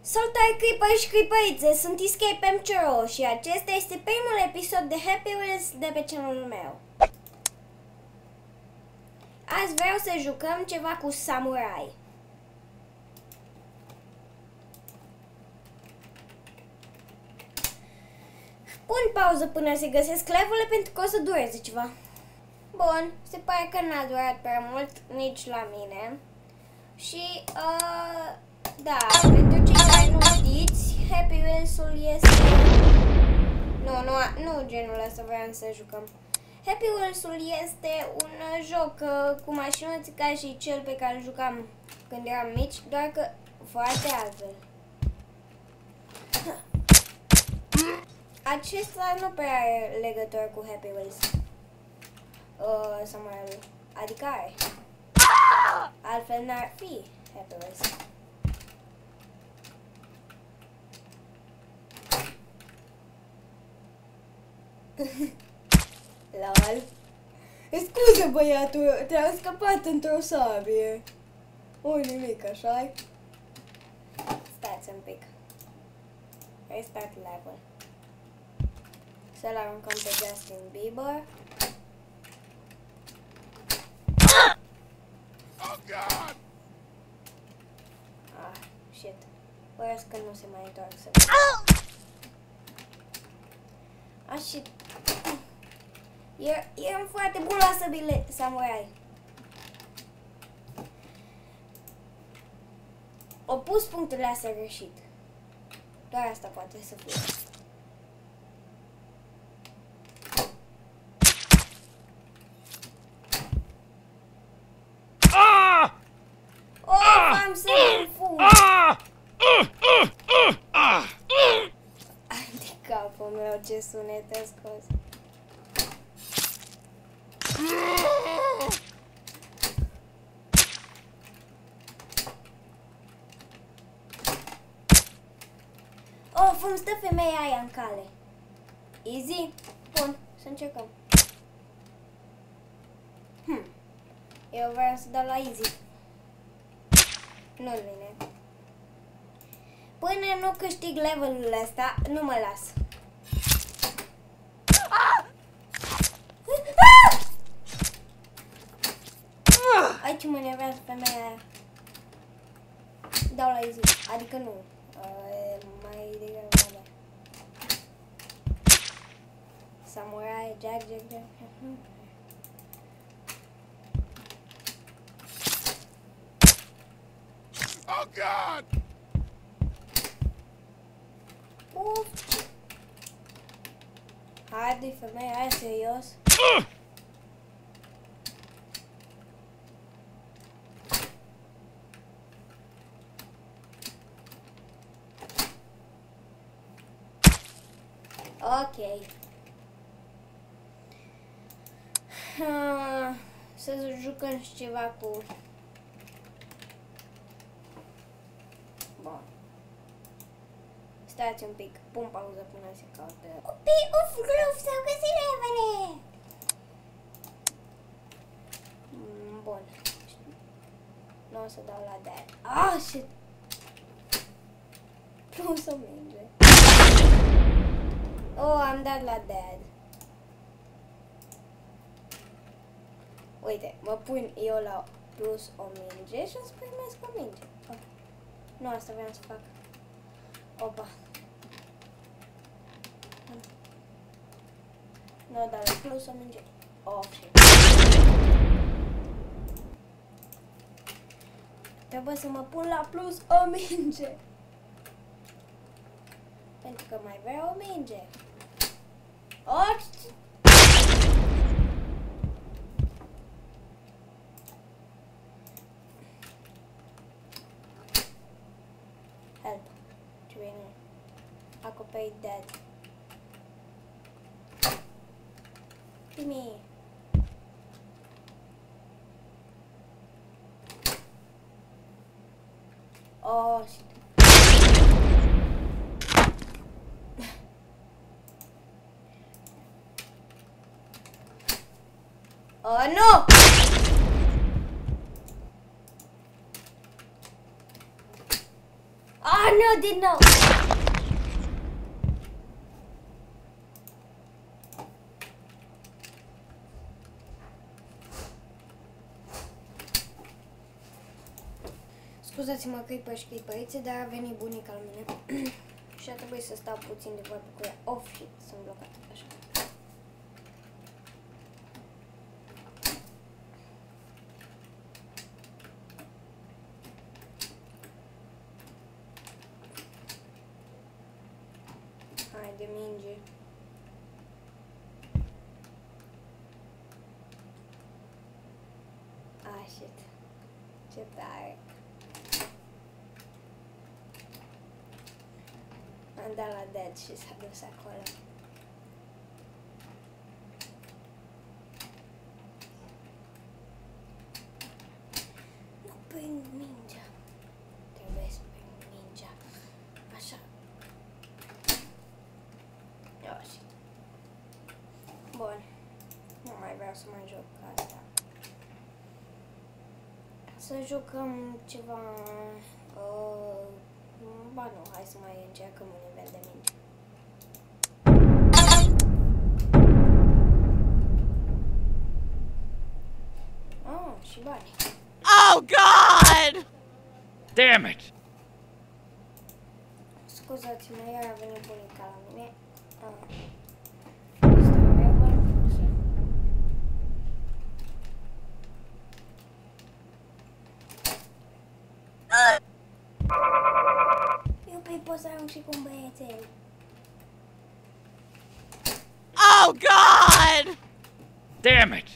Salutare creeper și creeperițe, sunt Escape MCRO și acesta este primul episod de Happy Wheels de pe channelul meu. Azi vreau să jucăm ceva cu samurai. Pun pauză până se găsesc level-ule pentru că o să dureze ceva. Bun, se pare că n-a durat prea mult, nici la mine. Și, da, pentru cei care nu știți, Happy Wheels-ul este... Nu genul ăsta vreau să jucăm. Happy Wheels-ul este un joc cu mașinuțe ca și cel pe care îl jucam când eram mici, doar că foarte altfel. Acesta nu prea are legătură cu Happy Wheels. Samuel, adică are. Altfel n-ar fi Happy Wheels. Lol. Scuze, băiatul, te-am scăpat într-o sabie. O, nimic, așa-i? Stați un pic. Restart level. Să-l aruncăm pe Justin Bieber. Oh God! Ah, shit. Părăsc că nu se mai întoarce. Ah, shit. Eram foarte bun la săbile samurai. O pus punctele astea greșit. Doar asta poate să fie. Am să mă fug. Ai de capul meu, ce sunet a scos. Oh, îmi stă femeia aia în cale. Easy? Bun, să încercăm. Eu vreau să dau la easy. Nu-l vine. Până nu câștig levelul ăsta, nu mă las. Ai ce mă nervează femeia aia. Dau la easy. Adică nu. Mai degrabă. Samurai, Jack. Oh God! Haide, femeia aia, serios? Ok. Să jucăm și ceva cu... Bun. Stați un pic, pun pauză până se caută. Uf, s-au găsit levele! Bun. Nu o să dau la dad. Ah, shit! Nu o să merge. Oh, am dat la dad. Uite, mă pun eu la plus o minge și o să primesc o minge. Oh. Nu, asta vreau să fac. Opa. Nu, dar la plus o minge. Oh, shit. Trebuie să mă pun la plus o minge. Pentru că mai vreau o minge. Oh, help. Ce bine. Acoperit dead. Gimme. Oh, shit. Oh, no! Ah, nu, din nou! Scuzați-mă că-i pășchipăițe, dar a venit bunica la mine și a trebuit să stau puțin de vorbă cu ea. Oh, shit, sunt blocat așa. Hai de minge. Ah, shit. Ce tare. Am dat la dead și s-a dus acolo. Nu prind mingea. Trebuie să prind mingea. Așa. Oh, shit. Bun. Nu mai vreau să mai joc asta. Să jucăm ceva... ba nu, hai să mai încercăm un nivel de minge. Oh, și bani. Oh God! Damn it! Scuzați-mă, iar a venit bunica la mine. Eu pe pot să arunc și cu un băiețel. Oh God! Damn it!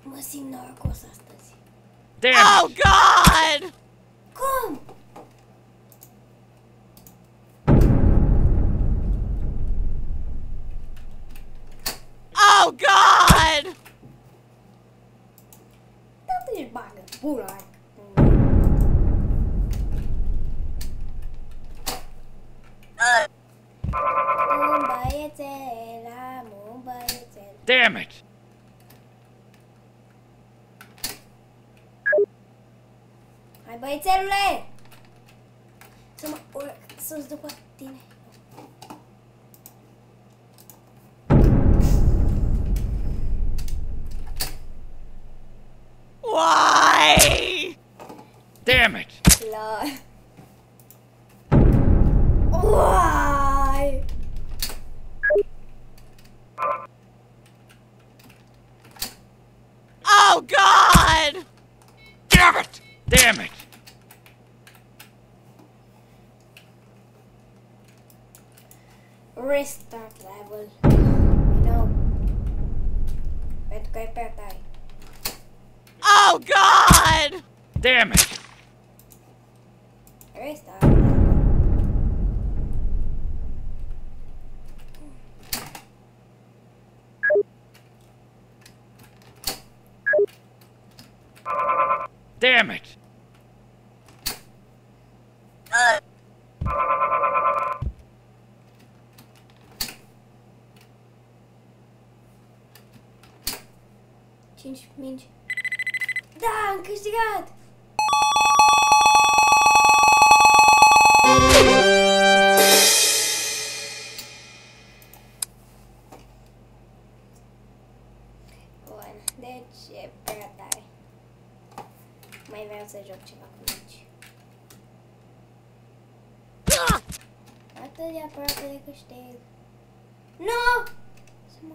Mă simt norocos astăzi. Damn Oh it! God! Cum? Oh God! Da, își bagă pula. Un băiețel, am un băiețel. Damn it! Hai băiețelule! Să mă urc sus după tine. Why? Damn it! La... Uai! Oh God! Damn it! Damn it! Restart level. You know. Pentru că e pe tare. Oh God! Damn it! Restart level. Damn it! Cinci mingi. Da, am câștigat! Bun, deci e prea tare. Mai vreau să joc ceva cu mingi. Atât de aproape de câștig. Nu! Să mă...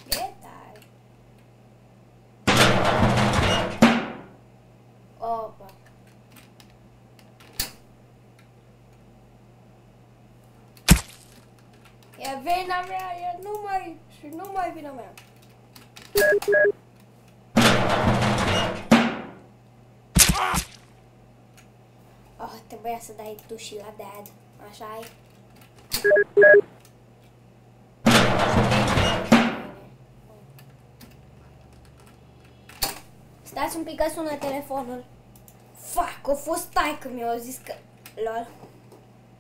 E tare. Opa. E vina mea, e numai și numai vina mea. trebuia să dai tu și la dad. Așa-i? Stați un pic că sună telefonul. Fuck, a fost taică mi-a zis că... Lol.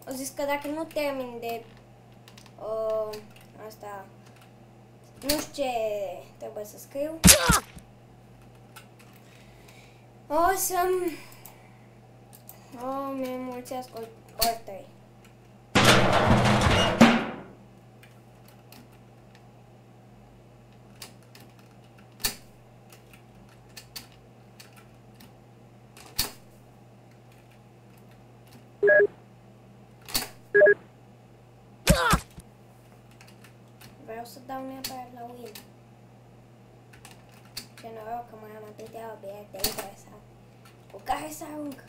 A zis că dacă nu termin de... asta... Nu știu ce trebuie să scriu. O să-mi... mi înmulțească ori 3. Vreau să dau neapărat la win. Ce noroc că mai am atâtea obiecte interesante cu care să arunc.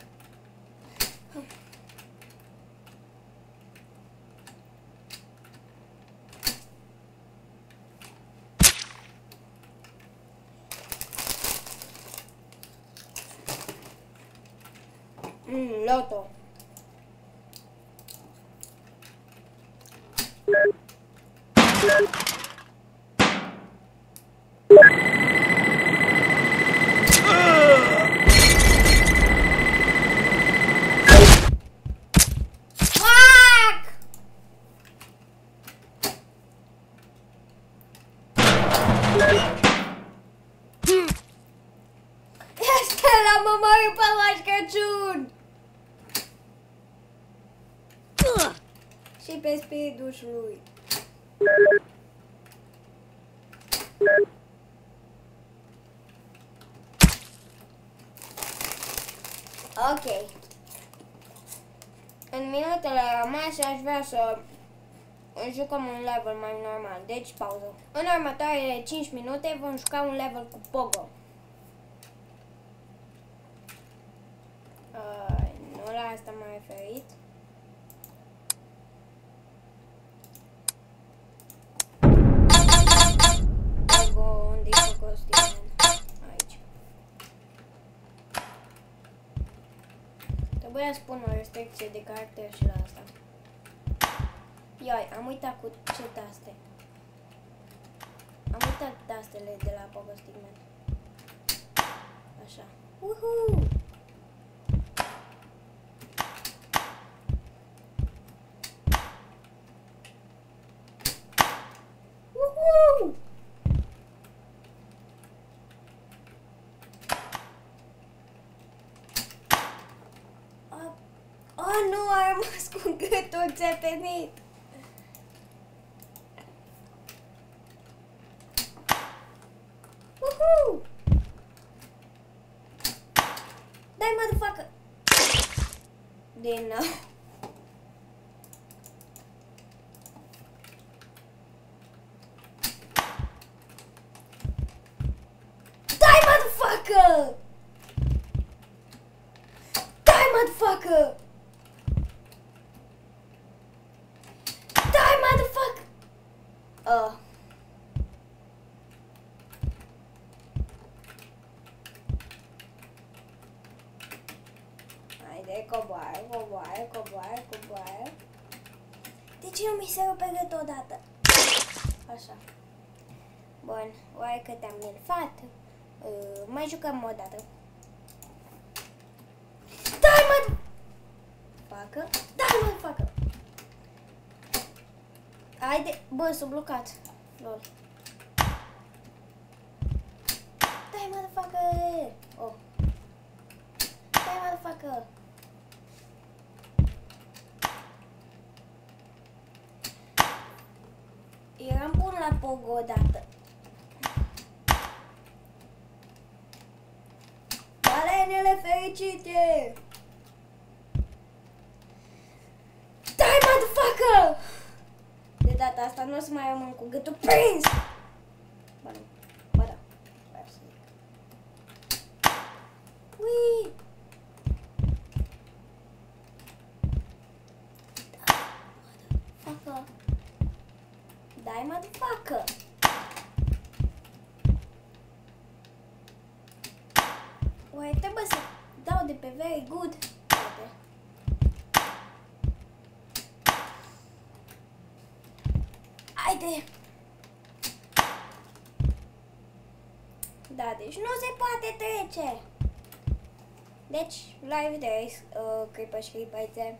Loto. Și pe spiritul lui. Ok. În minutele rămase aș vrea să jucăm un level mai normal. Deci pauză. În următoarele 5 minute vom juca un level cu Pogo. Nu la asta m-am referit. Unde e Pogo Steven? Aici. Trebuia să pun o restricție de caracter și la asta. Ioi, am uitat cu ce taste. Am uitat tastele de la Pogo Stickman. Așa. Uhu! Uhu! Oh, nu, a rămas cu gâtul țepenit. Uhu! Dai, motherfucker! Din nou. Dai, motherfucker! Dai, motherfucker! Die, motherfucker! Haide, coboară, coboară, coboară, coboară. De ce nu mi se rupe gâtul odată? Așa. Bun, oare că te-am nerfat? Mai jucăm o dată. Die, motherfucker! Die, motherfucker! Haide, bă, s-a blocat. Lol. Dai, motherfucker! Oh. Dai, motherfucker! Eram bun la Pogo odată. Balenele fericite! Dai, motherfucker! De data asta nu o să mai rămân cu gâtul prins! Ba nu, ba da, vreau să zic. Ui! Motherfucker! Dai, motherfucker! Oare trebuie să dau de pe very good? Poate. Haide! Da, deci nu se poate trece! Deci, la revedere, creeper și creeperițe.